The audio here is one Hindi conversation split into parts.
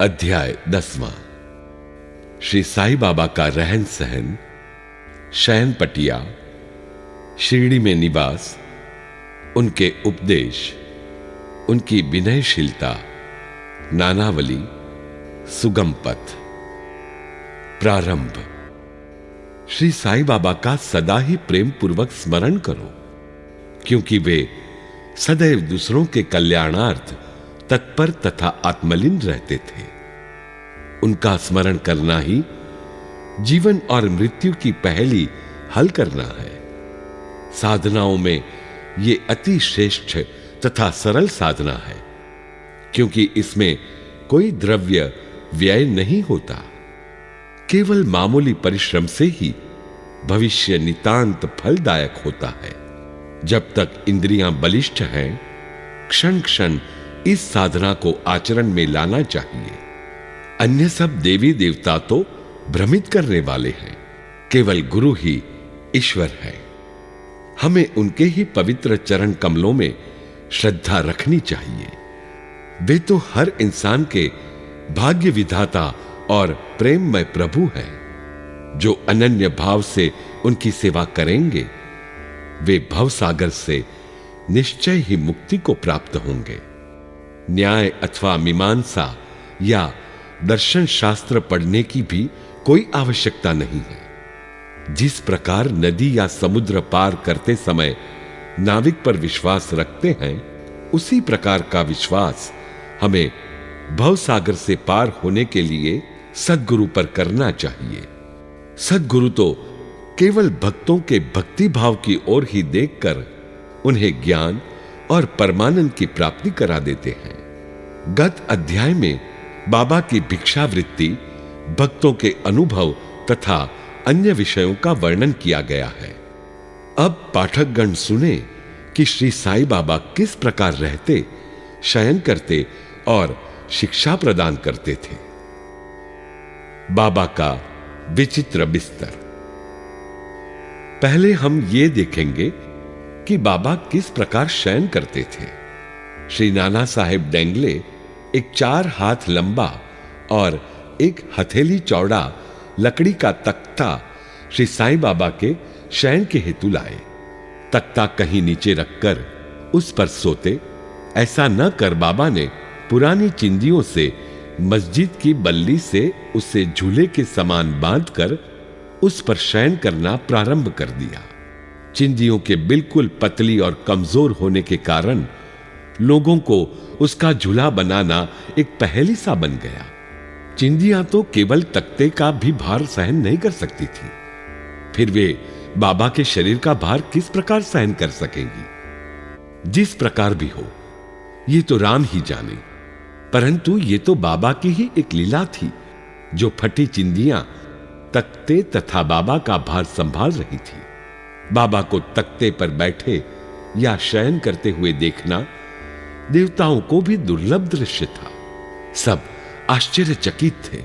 अध्याय 10वां। श्री साईं बाबा का रहन सहन, शयन पटिया, शिरडी में निवास, उनके उपदेश, उनकी विनयशीलता, नानावली, सुगम पथ। प्रारंभ। श्री साईं बाबा का सदा ही प्रेम पूर्वक स्मरण करो, क्योंकि वे सदैव दूसरों के कल्याणार्थ तत्पर तथा आत्मलीन रहते थे। उनका स्मरण करना ही जीवन और मृत्यु की पहेली हल करना है। साधनाओं में ये अति श्रेष्ठ तथा सरल साधना है, क्योंकि इसमें कोई द्रव्य व्यय नहीं होता। केवल मामूली परिश्रम से ही भविष्य नितांत फलदायक होता है। जब तक इंद्रियां बलिष्ठ हैं, क्षण क्षण इस साधना को आचरण में लाना चाहिए। अन्य सब देवी देवता तो भ्रमित करने वाले हैं, केवल गुरु ही ईश्वर है। हमें उनके ही पवित्र चरण कमलों में श्रद्धा रखनी चाहिए। वे तो हर इंसान के भाग्य विधाता और प्रेममय प्रभु हैं। जो अनन्य भाव से उनकी सेवा करेंगे, वे भवसागर से निश्चय ही मुक्ति को प्राप्त होंगे। न्याय अथवा मीमांसा या दर्शन शास्त्र पढ़ने की भी कोई आवश्यकता नहीं है। जिस प्रकार नदी या समुद्र पार करते समय नाविक पर विश्वास रखते हैं, उसी प्रकार का विश्वास हमें भवसागर से पार होने के लिए सद्गुरु पर करना चाहिए। सद्गुरु तो केवल भक्तों के भक्ति भाव की ओर ही देखकर उन्हें ज्ञान और परमानंद की प्राप्ति करा देते हैं। गत अध्याय में बाबा की भिक्षावृत्ति, भक्तों के अनुभव तथा अन्य विषयों का वर्णन किया गया है। अब पाठकगण सुने कि श्री साईं बाबा किस प्रकार रहते, शयन करते और शिक्षा प्रदान करते थे। बाबा का विचित्र बिस्तर। पहले हम ये देखेंगे कि बाबा किस प्रकार शयन करते थे। श्री नाना साहेब डेंगले एक 4 हाथ लंबा और 1 हथेली चौड़ा लकड़ी का तख्ता श्री साईं बाबा के शयन के हेतु लाए। तख्ता कहीं नीचे रखकर उस पर सोते। ऐसा न कर बाबा ने पुरानी चिंदियों से मस्जिद की बल्ली से उसे झूले के समान बांधकर उस पर शयन करना प्रारंभ कर दिया। चिंदियों के बिल्कुल पतली और कमजोर होने के कारण लोगों को उसका झूला बनाना एक पहेली सा बन गया। चिंदियां तो केवल तख्ते का भी भार सहन नहीं कर सकती थी, फिर वे बाबा के शरीर का भार किस प्रकार सहन कर सकेंगी। जिस प्रकार भी हो, ये तो राम ही जाने, परंतु ये तो बाबा की ही एक लीला थी। जो फटी चिंदियां तख्ते तथा बाबा का भार संभाल रही थी। बाबा को तख्ते पर बैठे या शयन करते हुए देखना देवताओं को भी दुर्लभ दृश्य था। सब आश्चर्यचकित थे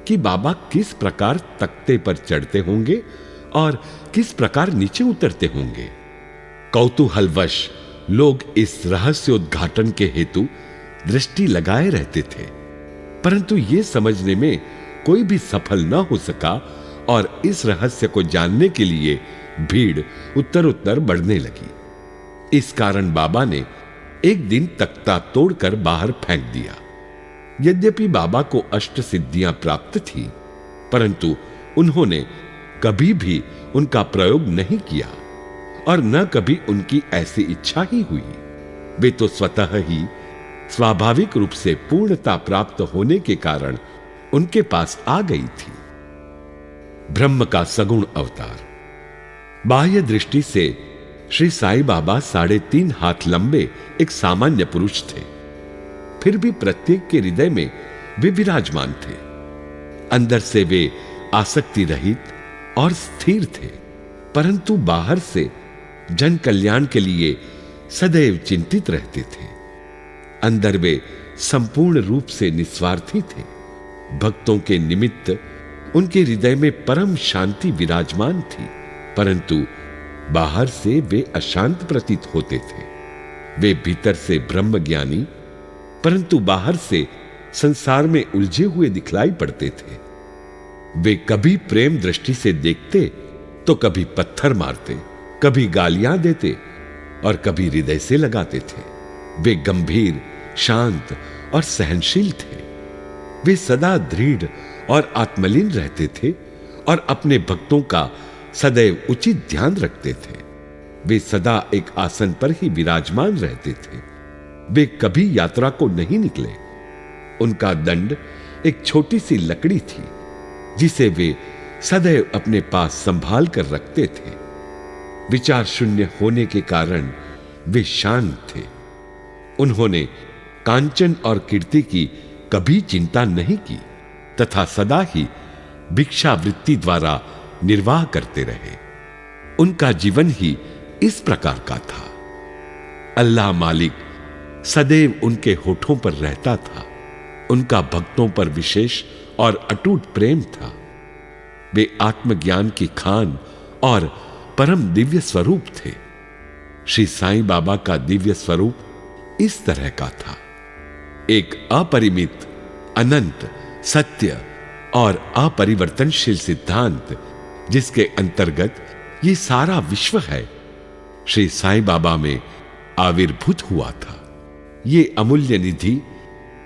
कि बाबा किस प्रकार तख्ते पर चढ़ते होंगे और किस प्रकार नीचे उतरते होंगे। कौतूहलवश लोग इस रहस्योद्घाटन के हेतु दृष्टि लगाए रहते थे, परंतु ये समझने में कोई भी सफल न हो सका और इस रहस्य को जानने के लिए भीड़ उत्तरोत्तर बढ़ने लगी। इस कारण बाबा ने एक दिन तख्ता तोड़कर बाहर फेंक दिया। यद्यपि बाबा को अष्ट सिद्धियां प्राप्त थी, परंतु उन्होंने कभी भी उनका प्रयोग नहीं किया और न कभी उनकी ऐसी इच्छा ही हुई। वे तो स्वतः ही स्वाभाविक रूप से पूर्णता प्राप्त होने के कारण उनके पास आ गई थी। ब्रह्म का सगुण अवतार। बाह्य दृष्टि से श्री साईं बाबा 3.5 हाथ लंबे एक सामान्य पुरुष थे, फिर भी प्रत्येक के हृदय में वे विराजमान थे। अंदर से वे आसक्ति रहित और स्थिर थे, परंतु बाहर से जन कल्याण के लिए सदैव चिंतित रहते थे। अंदर वे संपूर्ण रूप से निस्वार्थी थे। भक्तों के निमित्त उनके हृदय में परम शांति विराजमान थी, परंतु बाहर से वे अशांत प्रतीत होते थे। वे भीतर से ब्रह्म ज्ञानी, परंतु बाहर से संसार में उलझे हुए दिखलाई पड़ते थे। वे कभी प्रेम दृष्टि से देखते तो कभी पत्थर मारते, कभी गालियां देते और कभी हृदय से लगाते थे। वे गंभीर, शांत और सहनशील थे। वे सदा दृढ़ और आत्मलीन रहते थे और अपने भक्तों का सदैव उचित ध्यान रखते थे। वे सदा एक आसन पर ही विराजमान रहते थे। वे कभी यात्रा को नहीं निकले। उनका दंड एक छोटी सी लकड़ी थी जिसे वे सदैव अपने पास संभाल कर रखते थे। विचार शून्य होने के कारण वे शांत थे। उन्होंने कांचन और कीर्ति की कभी चिंता नहीं की तथा सदा ही भिक्षावृत्ति द्वारा निर्वाह करते रहे। उनका जीवन ही इस प्रकार का था। अल्लाह मालिक सदैव उनके होठों पर रहता था। उनका भक्तों पर विशेष और अटूट प्रेम था। वे आत्मज्ञान की खान और परम दिव्य स्वरूप थे। श्री साईं बाबा का दिव्य स्वरूप इस तरह का था। एक अपरिमित, अनंत, सत्य और अपरिवर्तनशील सिद्धांत जिसके अंतर्गत ये सारा विश्व है, श्री साईं बाबा में आविर्भूत हुआ था। ये अमूल्य निधि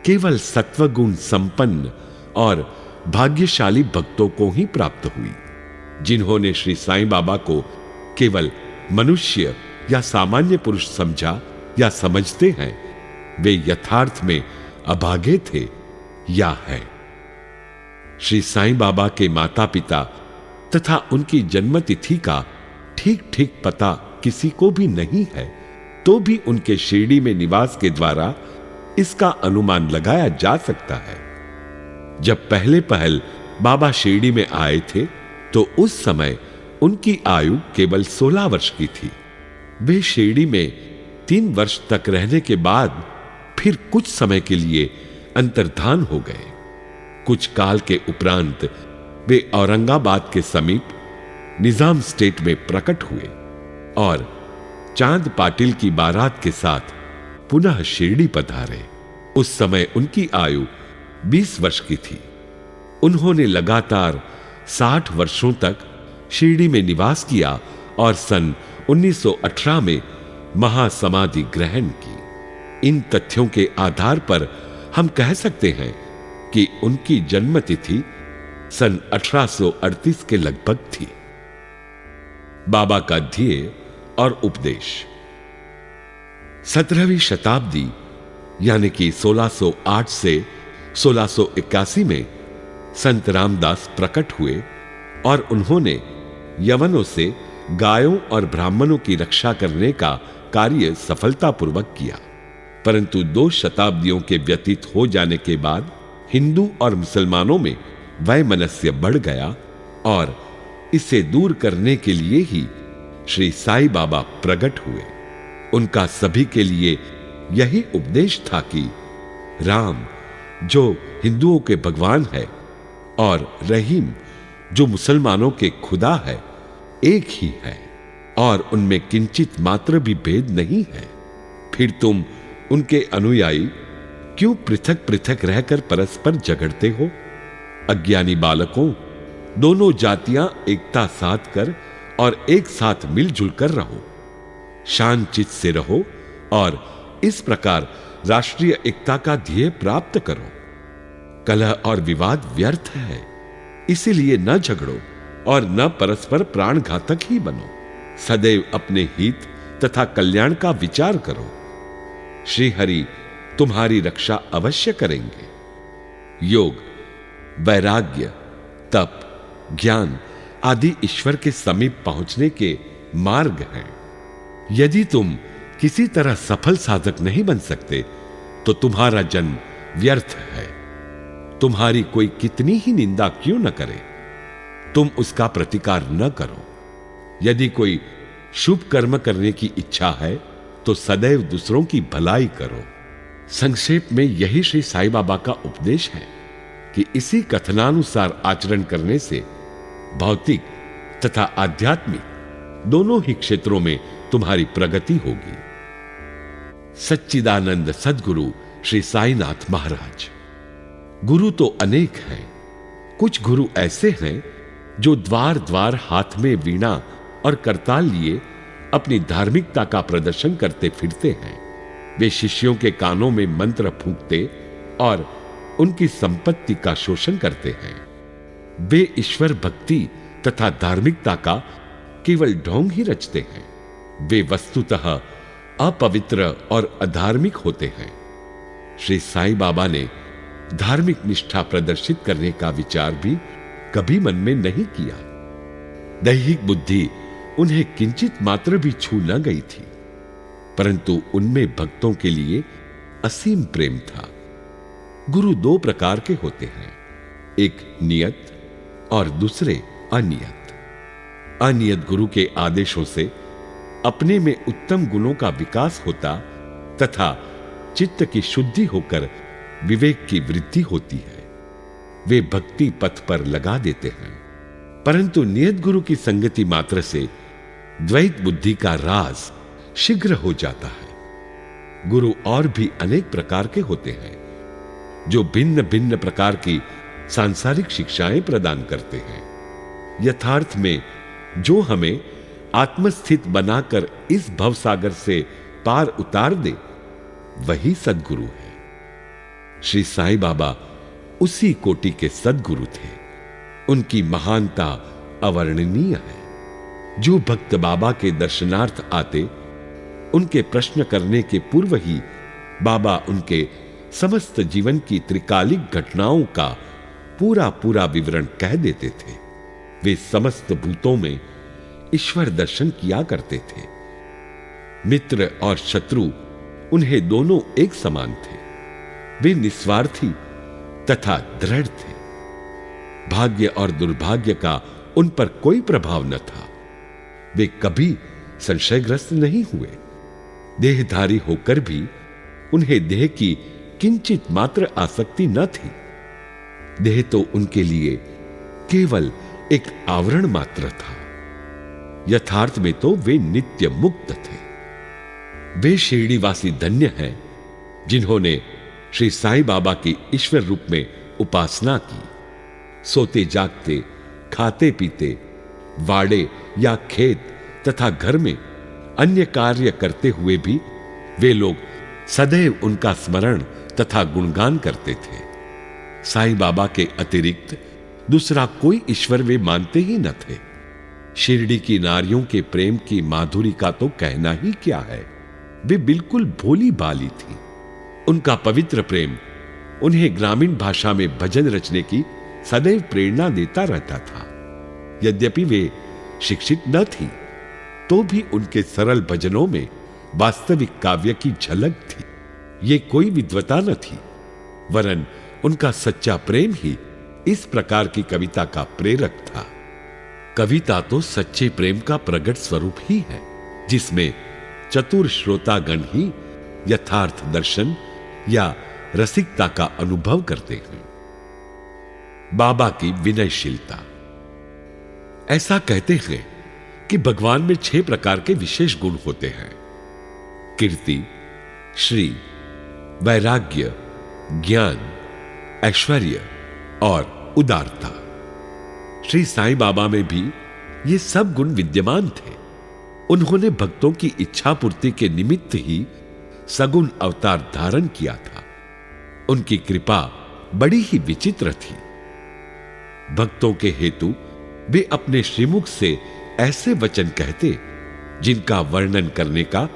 केवल सत्वगुण संपन्न और भाग्यशाली भक्तों को ही प्राप्त हुई। जिन्होंने श्री साईं बाबा को केवल मनुष्य या सामान्य पुरुष समझा या समझते हैं, वे यथार्थ में अभागे थे या है। श्री साईं बाबा के माता पिता तथा उनकी जन्म तिथि का ठीक ठीक पता किसी को भी नहीं है, तो भी उनके शिरडी में निवास के द्वारा इसका अनुमान लगाया जा सकता है। जब पहले पहल बाबा शिरडी में आए थे तो उस समय उनकी आयु केवल 16 वर्ष की थी। वे शिरडी में 3 वर्ष तक रहने के बाद फिर कुछ समय के लिए अंतर्धान हो गए। कुछ काल के उपरांत वे औरंगाबाद के समीप निजाम स्टेट में प्रकट हुए और चांद पाटिल की बारात के साथ पुनः शिरडी पधारे। उस समय उनकी आयु 20 वर्ष की थी। उन्होंने लगातार 60 वर्षों तक शिरडी में निवास किया और सन 1918 में महासमाधि ग्रहण की। इन तथ्यों के आधार पर हम कह सकते हैं कि उनकी जन्म तिथि सन 1838 के लगभग थी। बाबा का ध्येय और उपदेश। 17वीं शताब्दी यानी कि 1608 से 1681 में संत रामदास प्रकट हुए और उन्होंने यवनों से गायों और ब्राह्मणों की रक्षा करने का कार्य सफलतापूर्वक किया। परंतु 2 शताब्दियों के व्यतीत हो जाने के बाद हिंदू और मुसलमानों में वैमनस्य बढ़ गया और इसे दूर करने के लिए ही श्री साईं बाबा प्रकट हुए। उनका सभी के लिए यही उपदेश था कि राम जो हिंदुओं के भगवान है और रहीम जो मुसलमानों के खुदा है, एक ही है और उनमें किंचित मात्र भी भेद नहीं है। फिर तुम उनके अनुयायी क्यों पृथक पृथक रहकर परस्पर झगड़ते हो? अज्ञानी बालकों, दोनों जातियां एकता साध कर और एक साथ मिलजुल कर रहो, शांत चित्त से रहो और इस प्रकार राष्ट्रीय एकता का ध्येय प्राप्त करो। कलह और विवाद व्यर्थ है, इसीलिए न झगड़ो और न परस्पर प्राणघातक ही बनो। सदैव अपने हित तथा कल्याण का विचार करो। श्री हरि तुम्हारी रक्षा अवश्य करेंगे। योग, वैराग्य, तप, ज्ञान आदि ईश्वर के समीप पहुंचने के मार्ग हैं। यदि तुम किसी तरह सफल साधक नहीं बन सकते तो तुम्हारा जन्म व्यर्थ है। तुम्हारी कोई कितनी ही निंदा क्यों न करे, तुम उसका प्रतिकार न करो। यदि कोई शुभ कर्म करने की इच्छा है तो सदैव दूसरों की भलाई करो। संक्षेप में यही श्री साईं बाबा का उपदेश है कि इसी कथनानुसार आचरण करने से भौतिक तथा आध्यात्मिक दोनों ही क्षेत्रों में तुम्हारी प्रगति होगी। सच्चिदानंद सद्गुरु श्री साईनाथ महाराज। गुरु तो अनेक हैं। कुछ गुरु ऐसे हैं जो द्वार द्वार हाथ में वीणा और करताल लिए अपनी धार्मिकता का प्रदर्शन करते फिरते हैं। वे शिष्यों के कानों में मंत्र फूंकते और उनकी संपत्ति का शोषण करते हैं। वे ईश्वर भक्ति तथा धार्मिकता का केवल ढोंग ही रचते हैं। वे वस्तुतः अपवित्र और अधार्मिक होते हैं। श्री साईं बाबा ने धार्मिक निष्ठा प्रदर्शित करने का विचार भी कभी मन में नहीं किया। दैहिक बुद्धि उन्हें किंचित मात्र भी छू न गई थी, परंतु उनमें भक्तों के लिए असीम प्रेम था। गुरु दो प्रकार के होते हैं, एक नियत और दूसरे अनियत। अनियत गुरु के आदेशों से अपने में उत्तम गुणों का विकास होता तथा चित्त की शुद्धि होकर विवेक की वृद्धि होती है। वे भक्ति पथ पर लगा देते हैं, परंतु नियत गुरु की संगति मात्र से द्वैत बुद्धि का राज शीघ्र हो जाता है। गुरु और भी अनेक प्रकार के होते हैं जो भिन्न भिन्न प्रकार की सांसारिक शिक्षाएं प्रदान करते हैं। यथार्थ में जो हमें आत्मस्थित बनाकर इस भवसागर से पार उतार दे, वही सद्गुरु है। श्री साईं बाबा उसी कोटि के सद्गुरु थे। उनकी महानता अवर्णनीय है। जो भक्त बाबा के दर्शनार्थ आते, उनके प्रश्न करने के पूर्व ही बाबा उनके समस्त जीवन की त्रिकालिक घटनाओं का पूरा पूरा विवरण कह देते थे। वे समस्त भूतों में ईश्वर दर्शन किया करते थे। मित्र और शत्रु उन्हें दोनों एक समान थे। वे निस्वार्थी तथा दृढ़ थे। भाग्य और दुर्भाग्य का उन पर कोई प्रभाव न था। वे कभी संशयग्रस्त नहीं हुए। देहधारी होकर भी उन्हें देह की किंचित मात्र आसक्ति न थी। देह तो उनके लिए केवल एक आवरण मात्र था। यथार्थ में तो वे नित्य मुक्त थे। वे शिरडीवासी धन्य हैं जिन्होंने श्री साईं बाबा की ईश्वर रूप में उपासना की। सोते जागते, खाते पीते, वाड़े या खेत तथा घर में अन्य कार्य करते हुए भी वे लोग सदैव उनका स्मरण तथा गुणगान करते थे। साईं बाबा के अतिरिक्त दूसरा कोई ईश्वर वे मानते ही न थे। शिरडी की नारियों के प्रेम की माधुरी का तो कहना ही क्या है। वे बिल्कुल भोली बाली थी। उनका पवित्र प्रेम उन्हें ग्रामीण भाषा में भजन रचने की सदैव प्रेरणा देता रहता था। यद्यपि वे शिक्षित न थी, तो भी उनके सरल भजनों में वास्तविक काव्य की झलक थी। ये कोई विद्वता न थी, वरन उनका सच्चा प्रेम ही इस प्रकार की कविता का प्रेरक था। कविता तो सच्चे प्रेम का प्रकट स्वरूप ही है, जिसमें चतुर श्रोतागण ही यथार्थ दर्शन या रसिकता का अनुभव करते हैं। बाबा की विनयशीलता। ऐसा कहते हैं कि भगवान में 6 प्रकार के विशेष गुण होते हैं: कीर्ति, श्री, वैराग्य, ज्ञान, ऐश्वर्य और उदारता। श्री साईं बाबा में भी ये सब गुण विद्यमान थे। उन्होंने भक्तों की इच्छा पूर्ति के निमित्त ही सगुण अवतार धारण किया था। उनकी कृपा बड़ी ही विचित्र थी। भक्तों के हेतु वे अपने श्रीमुख से ऐसे वचन कहते जिनका वर्णन करने का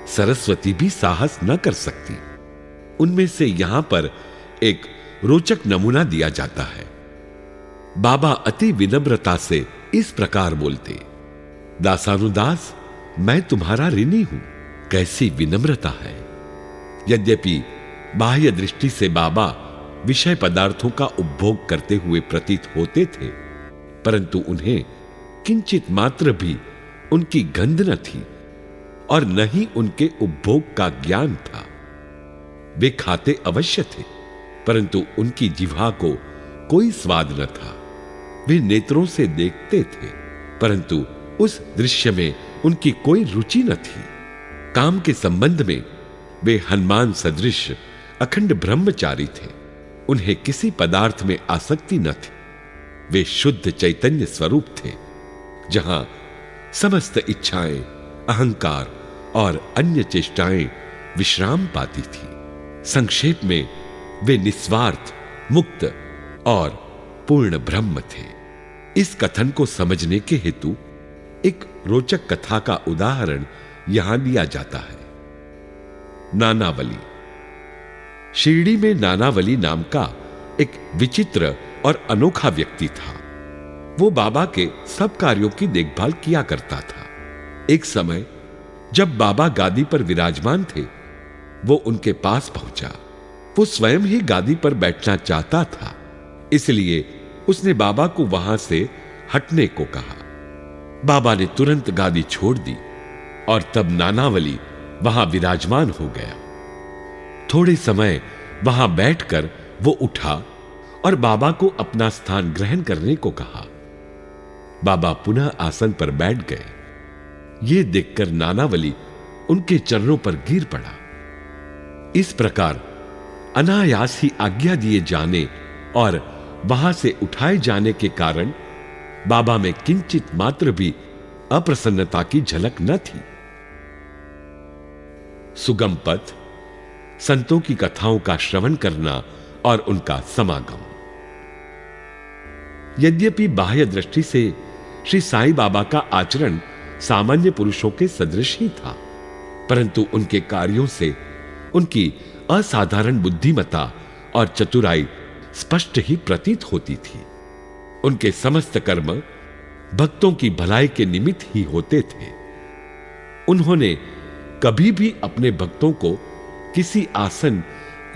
सरस्वती भी साहस न कर सकती। उनमें से यहां पर एक रोचक नमूना दिया जाता है। बाबा अति विनम्रता से इस प्रकार बोलते: दासानुदास, मैं तुम्हारा ऋणी हूं। कैसी विनम्रता है। यद्यपि बाह्य दृष्टि से बाबा विषय पदार्थों का उपभोग करते हुए प्रतीत होते थे, परंतु उन्हें किंचित मात्र भी उनकी गंध न थी और न ही उनके उपभोग का ज्ञान था। वे खाते अवश्य थे, परंतु उनकी जिह्वा को कोई स्वाद न था। वे नेत्रों से देखते थे, परंतु उस दृश्य में उनकी कोई रुचि न थी। काम के संबंध में वे हनुमान सदृश अखंड ब्रह्मचारी थे। उन्हें किसी पदार्थ में आसक्ति न थी। वे शुद्ध चैतन्य स्वरूप थे, जहां समस्त इच्छाएं, अहंकार और अन्य चेष्टाएं विश्राम पाती थी। संक्षेप में वे निस्वार्थ, मुक्त और पूर्ण ब्रह्म थे। इस कथन को समझने के हेतु एक रोचक कथा का उदाहरण यहां दिया जाता है। नानावली। शिरडी में नानावली नाम का एक विचित्र और अनोखा व्यक्ति था। वो बाबा के सब कार्यों की देखभाल किया करता था। एक समय जब बाबा गादी पर विराजमान थे, वो उनके पास पहुंचा। वो स्वयं ही गादी पर बैठना चाहता था, इसलिए उसने बाबा को वहां से हटने को कहा। बाबा ने तुरंत गादी छोड़ दी और तब नानावली वहां विराजमान हो गया। थोड़े समय वहां बैठकर वो उठा और बाबा को अपना स्थान ग्रहण करने को कहा। बाबा पुनः आसन पर बैठ गए। ये देखकर नानावली उनके चरणों पर गिर पड़ा। इस प्रकार अनायास ही आज्ञा दिए जाने और वहां से उठाए जाने के कारण बाबा में किंचित मात्र भी अप्रसन्नता की झलक न थी। सुगम पथ, संतों की कथाओं का श्रवण करना और उनका समागम। यद्यपि बाह्य दृष्टि से श्री साईं बाबा का आचरण सामान्य पुरुषों के सदृश ही था, परंतु उनके कार्यों से उनकी असाधारण बुद्धिमत्ता और चतुराई स्पष्ट ही प्रतीत होती थी। उनके समस्त कर्म भक्तों की भलाई के निमित्त ही होते थे। उन्होंने कभी भी अपने भक्तों को किसी आसन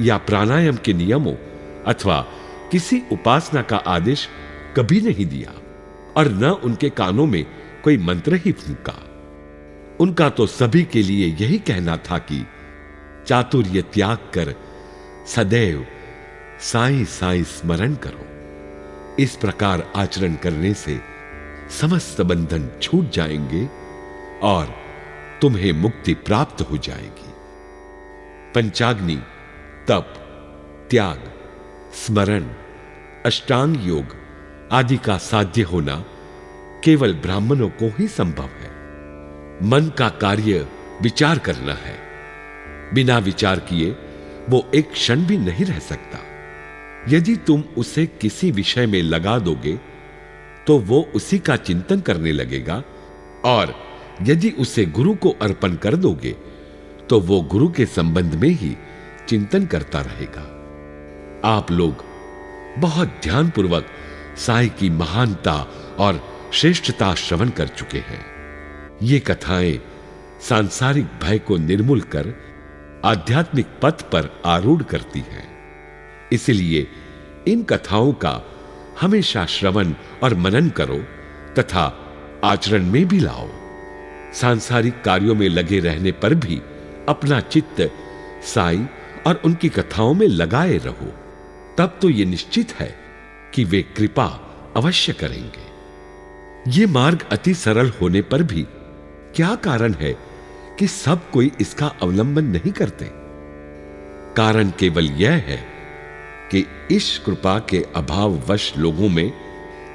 या प्राणायाम के नियमों अथवा किसी उपासना का आदेश कभी नहीं दिया और न उनके कानों में कोई मंत्र ही फूंका। उनका तो सभी के लिए यही कहना था कि चातुर्य त्याग कर सदैव साईं साईं स्मरण करो। इस प्रकार आचरण करने से समस्त बंधन छूट जाएंगे और तुम्हें मुक्ति प्राप्त हो जाएगी। पंचाग्नि, तप, त्याग, स्मरण, अष्टांग योग आदि का साध्य होना केवल ब्राह्मणों को ही संभव है। मन का कार्य विचार करना है। बिना विचार किए वो एक क्षण भी नहीं रह सकता। यदि तुम उसे किसी विषय में लगा दोगे तो वो उसी का चिंतन करने लगेगा, और यदि उसे गुरु को अर्पण कर दोगे तो वो गुरु के संबंध में ही चिंतन करता रहेगा। आप लोग बहुत ध्यानपूर्वक साईं की महानता और श्रेष्ठता श्रवण कर चुके हैं। ये कथाएं सांसारिक भय को निर्मूल कर आध्यात्मिक पथ पर आरूढ़ करती हैं। इसलिए इन कथाओं का हमेशा श्रवण और मनन करो तथा आचरण में भी लाओ। सांसारिक कार्यों में लगे रहने पर भी अपना चित्त साईं और उनकी कथाओं में लगाए रहो। तब तो यह निश्चित है कि वे कृपा अवश्य करेंगे। ये मार्ग अति सरल होने पर भी क्या कारण है कि सब कोई इसका अवलंबन नहीं करते? कारण केवल यह है कि इस कृपा के अभाववश लोगों में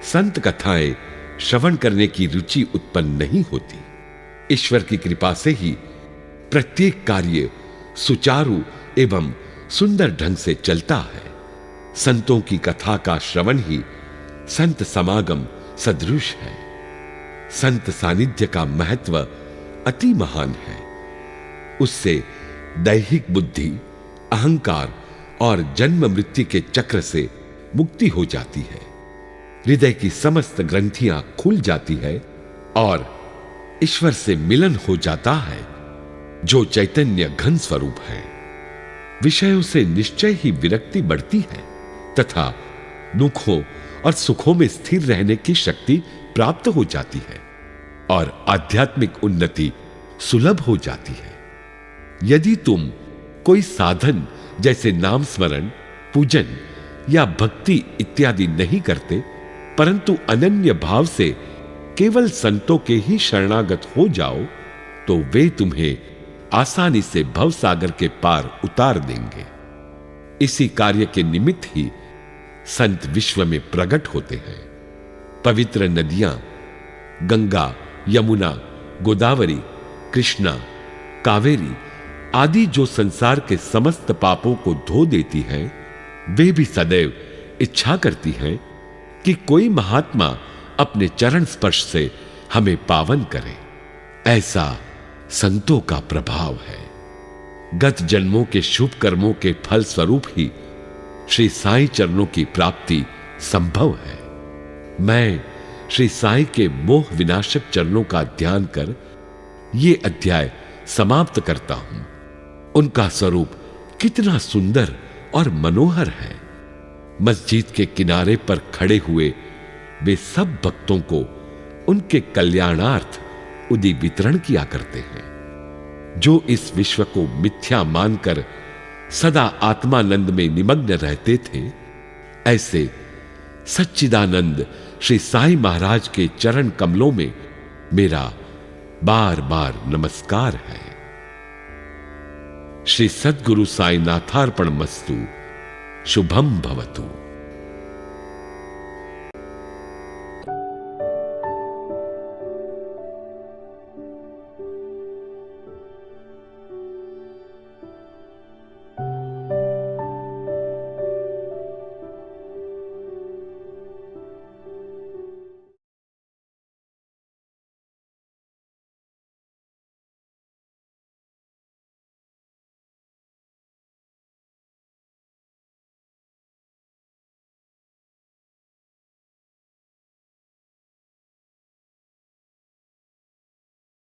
संत कथाएं श्रवण करने की रुचि उत्पन्न नहीं होती। ईश्वर की कृपा से ही प्रत्येक कार्य सुचारू एवं सुंदर ढंग से चलता है। संतों की कथा का श्रवण ही संत समागम सदृश है। संत सानिध्य का महत्व अति महान है। उससे दैहिक बुद्धि, अहंकार और जन्म मृत्यु के चक्र से मुक्ति हो जाती है। हृदय की समस्त ग्रंथियां खुल जाती है और ईश्वर से मिलन हो जाता है, जो चैतन्य घन स्वरूप है। विषयों से निश्चय ही विरक्ति बढ़ती है तथा दुखों और सुखों में स्थिर रहने की शक्ति प्राप्त हो जाती है और आध्यात्मिक उन्नति सुलभ हो जाती है। यदि तुम कोई साधन जैसे नाम स्मरण, पूजन या भक्ति इत्यादि नहीं करते, परंतु अनन्य भाव से केवल संतों के ही शरणागत हो जाओ, तो वे तुम्हें आसानी से भवसागर के पार उतार देंगे। इसी कार्य के निमित्त ही संत विश्व में प्रकट होते हैं। पवित्र नदियां गंगा, यमुना, गोदावरी, कृष्णा, कावेरी आदि जो संसार के समस्त पापों को धो देती हैं, वे भी सदैव इच्छा करती हैं कि कोई महात्मा अपने चरण स्पर्श से हमें पावन करे। ऐसा संतों का प्रभाव है। गत जन्मों के शुभ कर्मों के फल स्वरूप ही श्री साईं चरणों की प्राप्ति संभव है। मैं श्री साईं के मोह विनाशक चरणों का ध्यान कर ये अध्याय समाप्त करता हूं। उनका स्वरूप कितना सुंदर और मनोहर है। मस्जिद के किनारे पर खड़े हुए वे सब भक्तों को उनके कल्याणार्थ उदी वितरण किया करते हैं। जो इस विश्व को मिथ्या मानकर सदा आत्मानंद में निमग्न रहते थे, ऐसे सच्चिदानंद श्री साईं महाराज के चरण कमलों में मेरा बार बार नमस्कार है। श्री सद्गुरु साईनाथार्पण मस्तु। शुभम भवतु।